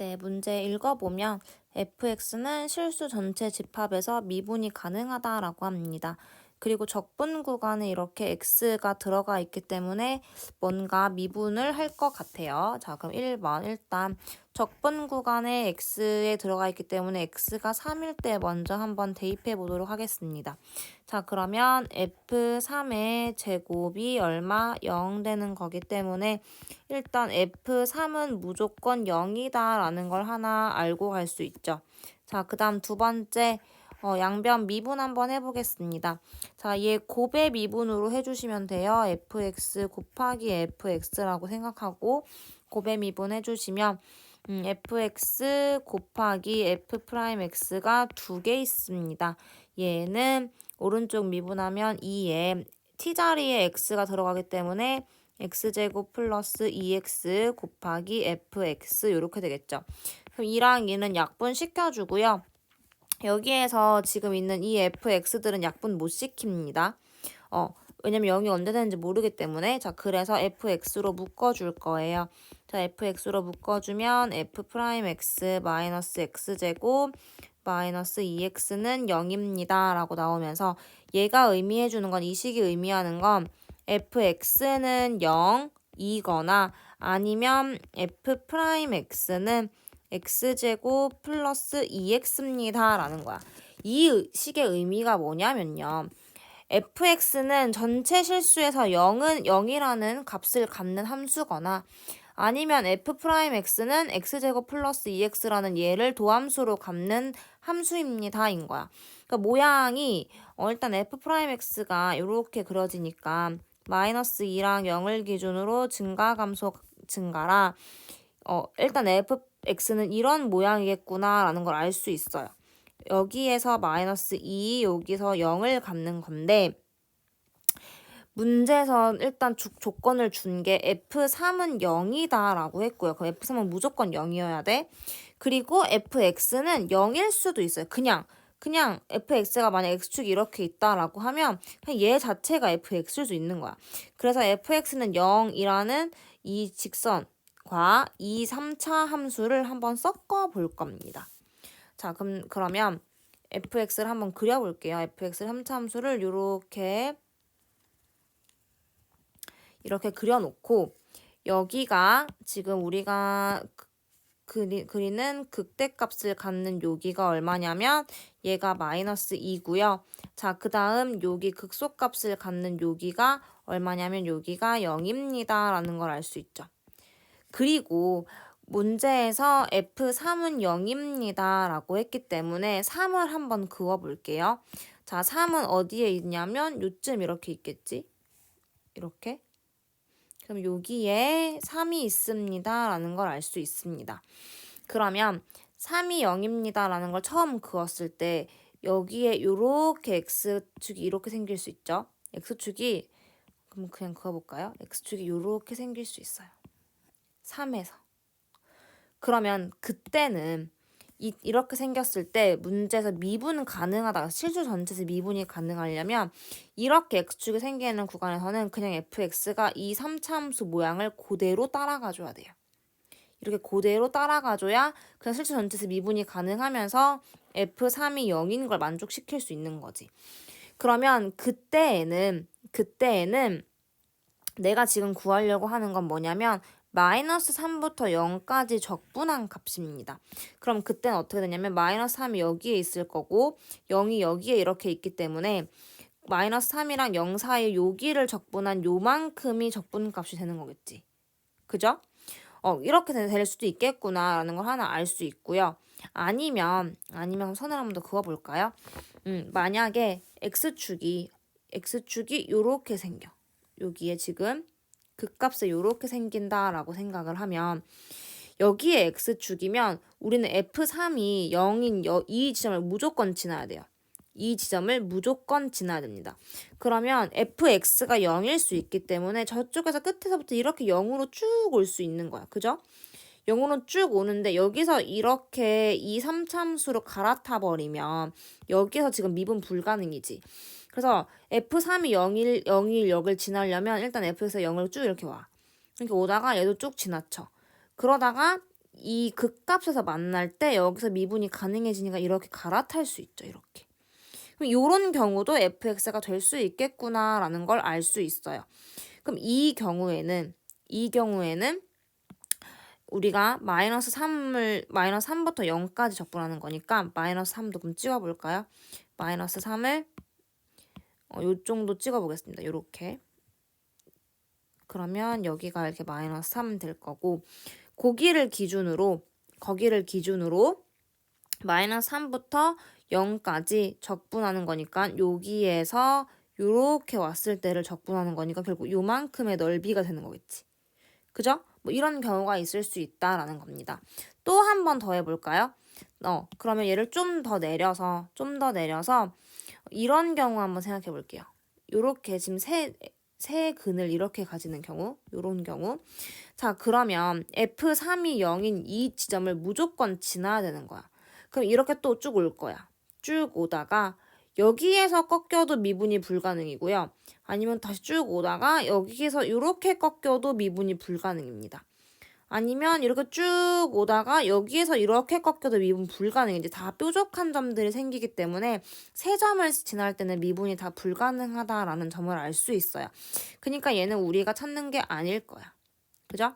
네, 문제 읽어보면 fx는 실수 전체 집합에서 미분이 가능하다라고 합니다. 그리고 적분 구간에 이렇게 x가 들어가 있기 때문에 뭔가 미분을 할 것 같아요. 자, 그럼 1번 일단 적분 구간에 x에 들어가 있기 때문에 x가 3일 때 먼저 한번 대입해 보도록 하겠습니다. 자, 그러면 f3의 제곱이 얼마? 0 되는 거기 때문에 일단 F3은 무조건 0이다 라는 걸 하나 알고 갈 수 있죠. 자, 그 다음 두 번째 양변 미분 한번 해보겠습니다. 자, 얘 곱의 미분으로 해주시면 돼요. fx 곱하기 fx라고 생각하고 곱의 미분 해주시면 fx 곱하기 f'x가 두 개 있습니다. 얘는 오른쪽 미분하면 2에 t자리에 x가 들어가기 때문에 x제곱 플러스 2x 곱하기 fx 이렇게 되겠죠. 그럼 2랑 2는 약분 시켜주고요. 여기에서 지금 있는 이 fx들은 약분 못 시킵니다. 왜냐면 0이 언제 되는지 모르기 때문에 자 그래서 fx로 묶어줄 거예요. 자 fx로 묶어주면 f'x 마이너스 x제곱 마이너스 2x는 0입니다 라고 나오면서 얘가 의미해주는 건 이 식이 의미하는 건 fx는 0이거나 아니면 f'x는 x제곱 플러스 2x입니다 라는 거야. 이 식의 의미가 뭐냐면요. fx는 전체 실수에서 0은 0이라는 값을 갖는 함수거나 아니면 f'x는 x제곱 플러스 2x라는 얘를 도함수로 갖는 함수입니다 인 거야. 그러니까 모양이 일단 f'x가 이렇게 그려지니까 마이너스 2랑 0을 기준으로 증가 감소 증가라 일단 fx는 이런 모양이겠구나 라는 걸 알 수 있어요. 여기에서 마이너스 2, 여기서 0을 갖는 건데 문제에서 일단 조건을 준 게 f3은 0이다 라고 했고요. 그럼 f3은 무조건 0이어야 돼. 그리고 fx는 0일 수도 있어요. 그냥 fx가 만약 x축이 이렇게 있다라고 하면 그냥 얘 자체가 fx일 수 있는 거야. 그래서 fx는 0이라는 이 직선과 이 3차 함수를 한번 섞어 볼 겁니다. 자, 그러면 fx를 한번 그려볼게요. fx 3차 함수를 이렇게 그려놓고 여기가 지금 우리가 그리는 극대값을 갖는 여기가 얼마냐면 얘가 마이너스 2고요. 자, 그 다음 여기 극소값을 갖는 여기가 얼마냐면 여기가 0입니다 라는 걸 알 수 있죠. 그리고 문제에서 f3은 0입니다 라고 했기 때문에 3을 한번 그어볼게요. 자, 3은 어디에 있냐면 요쯤 이렇게 있겠지? 이렇게. 그럼 여기에 3이 있습니다 라는 걸 알 수 있습니다. 그러면 3이 0입니다 라는 걸 처음 그었을 때 여기에 이렇게 x축이 이렇게 생길 수 있죠. x축이 그럼 그냥 그어볼까요? x축이 이렇게 생길 수 있어요. 3에서. 그러면 그때는 이렇게 생겼을 때 문제에서 미분 가능하다. 실수 전체에서 미분이 가능하려면 이렇게 x축이 생기는 구간에서는 그냥 fx가 이 3차 함수 모양을 그대로 따라가줘야 돼요. 이렇게 그대로 따라가줘야 그냥 실수 전체에서 미분이 가능하면서 f3이 0인 걸 만족시킬 수 있는 거지. 그러면 그때에는 내가 지금 구하려고 하는 건 뭐냐면 마이너스 3부터 0까지 적분한 값입니다. 그럼 그때는 어떻게 되냐면 마이너스 3이 여기에 있을 거고 0이 여기에 이렇게 있기 때문에 마이너스 3이랑 0 사이에 여기를 적분한 요만큼이 적분값이 되는 거겠지. 그죠? 이렇게 될 수도 있겠구나라는 걸 하나 알 수 있고요. 아니면 선을 한번 더 그어볼까요? 만약에 x축이 요렇게 생겨. 여기에 지금 극값에 요렇게 생긴다라고 생각을 하면 여기에 x축이면 우리는 f3이 0인 이 지점을 무조건 지나야 돼요. 이 지점을 무조건 지나야 됩니다. 그러면 fx가 0일 수 있기 때문에 저쪽에서 끝에서부터 이렇게 0으로 쭉 올 수 있는 거야. 그죠? 0으로 쭉 오는데 여기서 이렇게 이 3참수로 갈아타 버리면 여기서 지금 미분 불가능이지. 그래서 f3이 0일 역을 지나려면 일단 f에서 0을 쭉 이렇게 와. 이렇게 오다가 얘도 쭉 지나쳐. 그러다가 이 극값에서 만날 때 여기서 미분이 가능해지니까 이렇게 갈아탈 수 있죠. 이렇게. 그럼 이런 경우도 fx가 될 수 있겠구나라는 걸 알 수 있어요. 그럼 이 경우에는 우리가 마이너스 3부터 0까지 적분하는 거니까 마이너스 3도 그럼 찍어볼까요? 마이너스 3을 요 정도 찍어보겠습니다. 요렇게. 그러면 여기가 이렇게 마이너스 3 될 거고 거기를 기준으로 마이너스 3부터 0까지 적분하는 거니까 여기에서 요렇게 왔을 때를 적분하는 거니까 결국 요만큼의 넓이가 되는 거겠지. 그죠? 뭐 이런 경우가 있을 수 있다라는 겁니다. 또 한 번 더 해볼까요? 그러면 얘를 좀 더 내려서 이런 경우 한번 생각해 볼게요. 요렇게 지금 세 근을 이렇게 가지는 경우, 요런 경우. 자, 그러면 F3이 0인 이 지점을 무조건 지나야 되는 거야. 그럼 이렇게 또 쭉 올 거야. 쭉 오다가 여기에서 꺾여도 미분이 불가능이고요. 아니면 다시 쭉 오다가 여기에서 이렇게 꺾여도 미분이 불가능입니다. 아니면 이렇게 쭉 오다가 여기에서 이렇게 꺾여도 미분 불가능. 이제 다 뾰족한 점들이 생기기 때문에 세 점을 지날 때는 미분이 다 불가능하다라는 점을 알 수 있어요. 그러니까 얘는 우리가 찾는 게 아닐 거야. 그죠?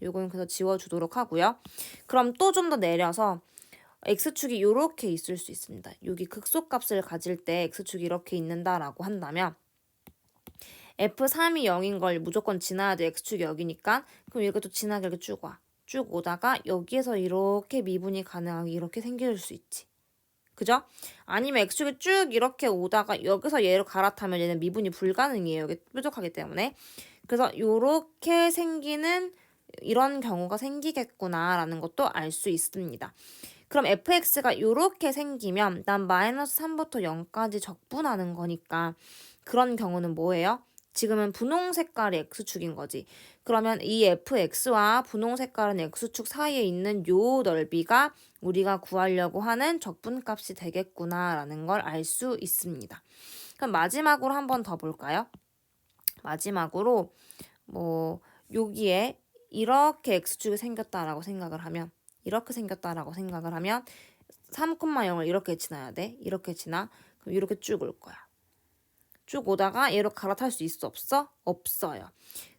요거는 그래서 지워주도록 하고요. 그럼 또 좀 더 내려서 x축이 이렇게 있을 수 있습니다. 여기 극소값을 가질 때 x축이 이렇게 있는다라고 한다면 F3이 0인 걸 무조건 지나야 돼. x축이 여기니까. 그럼 이렇게 또 지나게 이렇게 쭉 와. 쭉 오다가 여기에서 이렇게 미분이 가능하게 이렇게 생길 수 있지. 그죠? 아니면 x축이 쭉 이렇게 오다가 여기서 얘를 갈아타면 얘는 미분이 불가능해요. 여기 뾰족하기 때문에. 그래서 이렇게 생기는 이런 경우가 생기겠구나라는 것도 알 수 있습니다. 그럼 fx가 이렇게 생기면 난 마이너스 3부터 0까지 적분하는 거니까 그런 경우는 뭐예요? 지금은 분홍 색깔이 x축인 거지. 그러면 이 fx와 분홍 색깔은 x축 사이에 있는 요 넓이가 우리가 구하려고 하는 적분값이 되겠구나라는 걸 알 수 있습니다. 그럼 마지막으로 한 번 더 볼까요? 마지막으로 뭐 여기에 이렇게 x축이 생겼다라고 생각을 하면 3,0을 이렇게 지나야 돼. 이렇게 지나. 그럼 이렇게 쭉 올 거야. 쭉 오다가 얘로 갈아탈 수 있어? 없어? 없어요.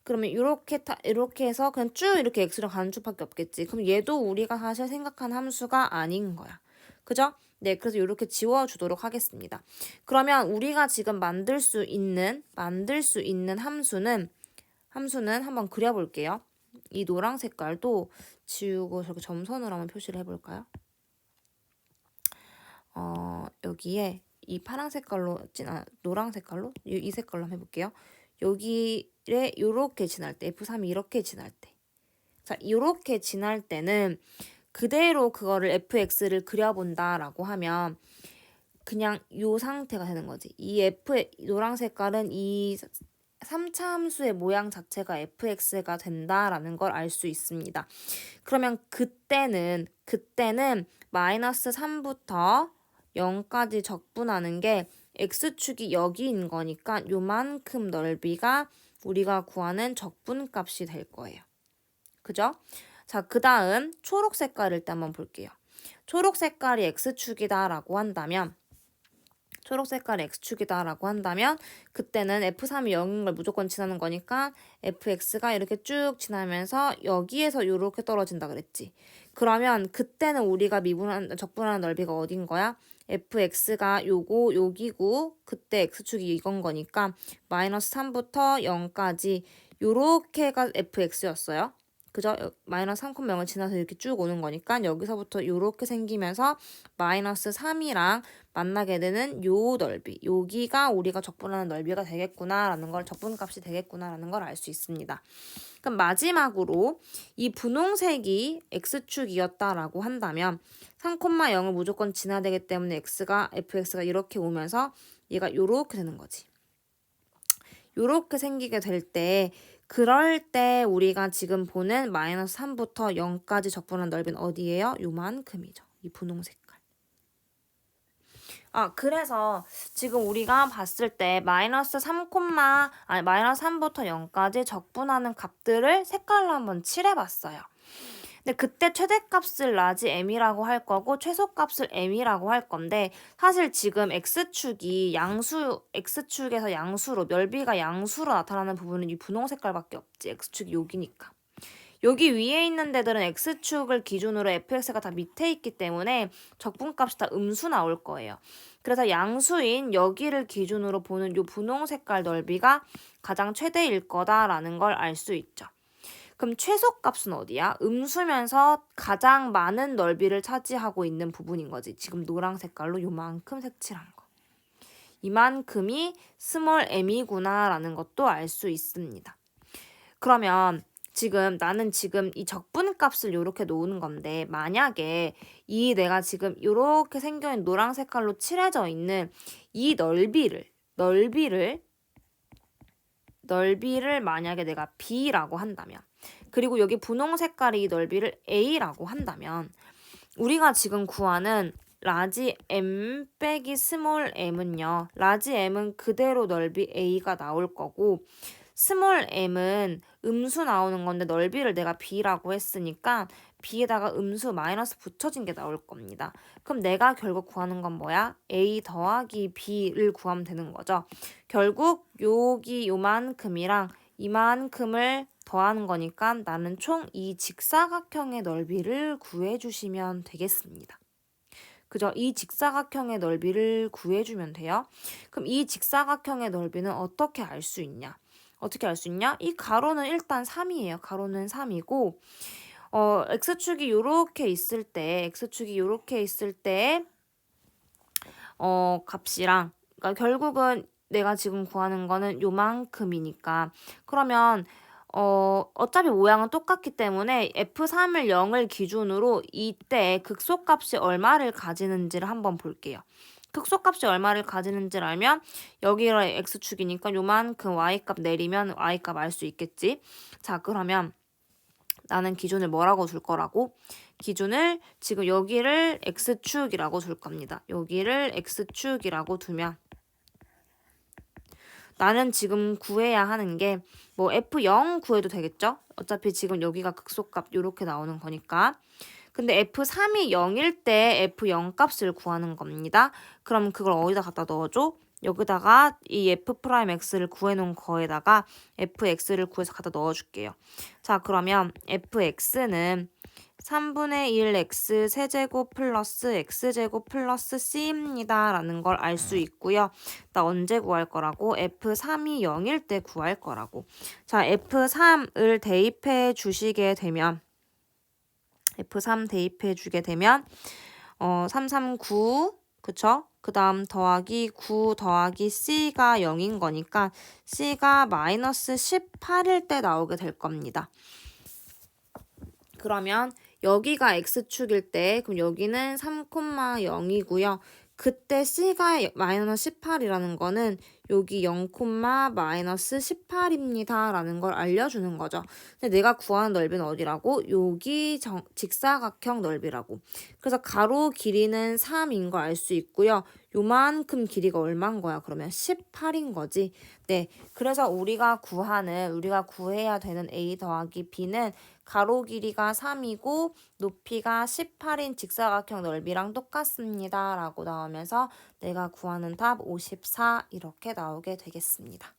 그러면 이렇게 해서 그냥 쭉 이렇게 x로 가는 수밖에 없겠지. 그럼 얘도 우리가 사실 생각한 함수가 아닌 거야. 그죠? 네, 그래서 이렇게 지워주도록 하겠습니다. 그러면 우리가 지금 만들 수 있는 함수는 한번 그려볼게요. 이 노랑 색깔도 지우고 저렇게 점선으로 한번 표시를 해볼까요? 여기에 이 파란 색깔로 노랑 색깔로 이 색깔로 한번 해볼게요. 여기에 요렇게 지날 때 F3이 이렇게 지날 때 자, 이렇게 지날 때는 그대로 그거를 fx를 그려본다라고 하면 그냥 요 상태가 되는 거지. 이 노랑 색깔은 이 3차 함수의 모양 자체가 fx가 된다라는 걸 알 수 있습니다. 그러면 그때는 마이너스 3부터 0까지 적분하는 게 x축이 여기인 거니까 요만큼 넓이가 우리가 구하는 적분값이 될 거예요. 그죠? 자, 그 다음 초록 색깔을 때 한번 볼게요. 초록 색깔이 x축이다라고 한다면 그때는 f3이 0인 걸 무조건 지나는 거니까 fx가 이렇게 쭉 지나면서 여기에서 이렇게 떨어진다 그랬지. 그러면 그때는 우리가 적분하는 넓이가 어딘 거야? fx가 여기고 그때 x축이 이건 거니까 마이너스 3부터 0까지 요렇게가 fx였어요. 그죠? 마이너스 3,0을 지나서 이렇게 쭉 오는 거니까 여기서부터 이렇게 생기면서 마이너스 3이랑 만나게 되는 요 넓이, 여기가 우리가 적분하는 넓이가 되겠구나라는 걸, 적분값이 되겠구나라는 걸 알 수 있습니다. 그럼 마지막으로 이 분홍색이 x축이었다라고 한다면 3,0을 무조건 지나야 되기 때문에 fx가 이렇게 오면서 얘가 요렇게 되는 거지. 요렇게 생기게 될 때 그럴 때 우리가 지금 보는 마이너스 3부터 0까지 적분한 넓이는 어디예요? 요만큼이죠. 이 분홍 색깔. 그래서 지금 우리가 봤을 때 마이너스 3부터 0까지 적분하는 값들을 색깔로 한번 칠해봤어요. 근데 그때 최대값을 라지 m이라고 할 거고 최소값을 m이라고 할 건데 사실 지금 x축이 x축에서 양수로 넓이가 양수로 나타나는 부분은 이 분홍 색깔밖에 없지. x축이 여기니까. 여기 위에 있는 데들은 x축을 기준으로 fx가 다 밑에 있기 때문에 적분값이 다 음수 나올 거예요. 그래서 양수인 여기를 기준으로 보는 이 분홍 색깔 넓이가 가장 최대일 거다라는 걸 알 수 있죠. 그럼 최소값은 어디야? 음수면서 가장 많은 넓이를 차지하고 있는 부분인 거지. 지금 노랑 색깔로 요만큼 색칠한 거. 이만큼이 스몰 m이구나 라는 것도 알 수 있습니다. 그러면 나는 지금 이 적분값을 이렇게 놓는 건데 만약에 이 내가 지금 이렇게 생겨있는 노랑 색깔로 칠해져 있는 이 넓이를 만약에 내가 B라고 한다면 그리고 여기 분홍 색깔이 이 넓이를 A라고 한다면 우리가 지금 구하는 라지 m 빼기 스몰 m은요. 라지 m은 그대로 넓이 A가 나올 거고 스몰 m은 음수 나오는 건데 넓이를 내가 B라고 했으니까 B에다가 음수 마이너스 붙여진 게 나올 겁니다. 그럼 내가 결국 구하는 건 뭐야? A 더하기 B를 구하면 되는 거죠. 결국 여기 요만큼이랑 이만큼을 더하는 거니까 나는 총 이 직사각형의 넓이를 구해주시면 되겠습니다. 그죠? 이 직사각형의 넓이를 구해주면 돼요. 그럼 이 직사각형의 넓이는 어떻게 알 수 있냐? 이 가로는 일단 3이에요. 가로는 3이고 x축이 요렇게 있을 때 값이랑 그러니까 결국은 내가 지금 구하는 거는 요만큼이니까 그러면 어차피 모양은 똑같기 때문에 F3을 0을 기준으로 이때 극소값이 얼마를 가지는지를 한번 볼게요. 극소값이 얼마를 가지는지를 알면 여기가 x축이니까 요만큼 y값 내리면 y값 알 수 있겠지. 자, 그러면 나는 기준을 뭐라고 줄 거라고? 기준을 지금 여기를 x축이라고 줄 겁니다. 여기를 x축이라고 두면 나는 지금 구해야 하는 게 뭐 F0 구해도 되겠죠? 어차피 지금 여기가 극소값 이렇게 나오는 거니까. 근데 F3이 0일 때 F0 값을 구하는 겁니다. 그럼 그걸 어디다 갖다 넣어줘? 여기다가 이 F'X를 구해놓은 거에다가 Fx를 구해서 갖다 넣어줄게요. 자, 그러면 Fx는 3분의 1 x 세제곱 플러스 x제곱 플러스 c입니다. 라는 걸 알 수 있고요. 나 언제 구할 거라고? F3이 0일 때 구할 거라고. 자, F3을 대입해 주시게 되면 F3 대입해 주게 되면 339 그쵸? 그 다음 더하기 9 더하기 C가 0인 거니까 C가 마이너스 18일 때 나오게 될 겁니다. 그러면 여기가 X축일 때 그럼 여기는 3,0이고요. 그때 C가 마이너스 18이라는 거는 여기 0, 마이너스 18입니다. 라는 걸 알려주는 거죠. 근데 내가 구하는 넓이는 어디라고? 여기 직사각형 넓이라고. 그래서 가로 길이는 3인 걸 알 수 있고요. 요만큼 길이가 얼마인 거야? 그러면 18인 거지. 네, 그래서 우리가 구해야 되는 A 더하기 B는 가로 길이가 3이고 높이가 18인 직사각형 넓이랑 똑같습니다. 라고 나오면서 내가 구하는 답 54 이렇게 나오게 되겠습니다.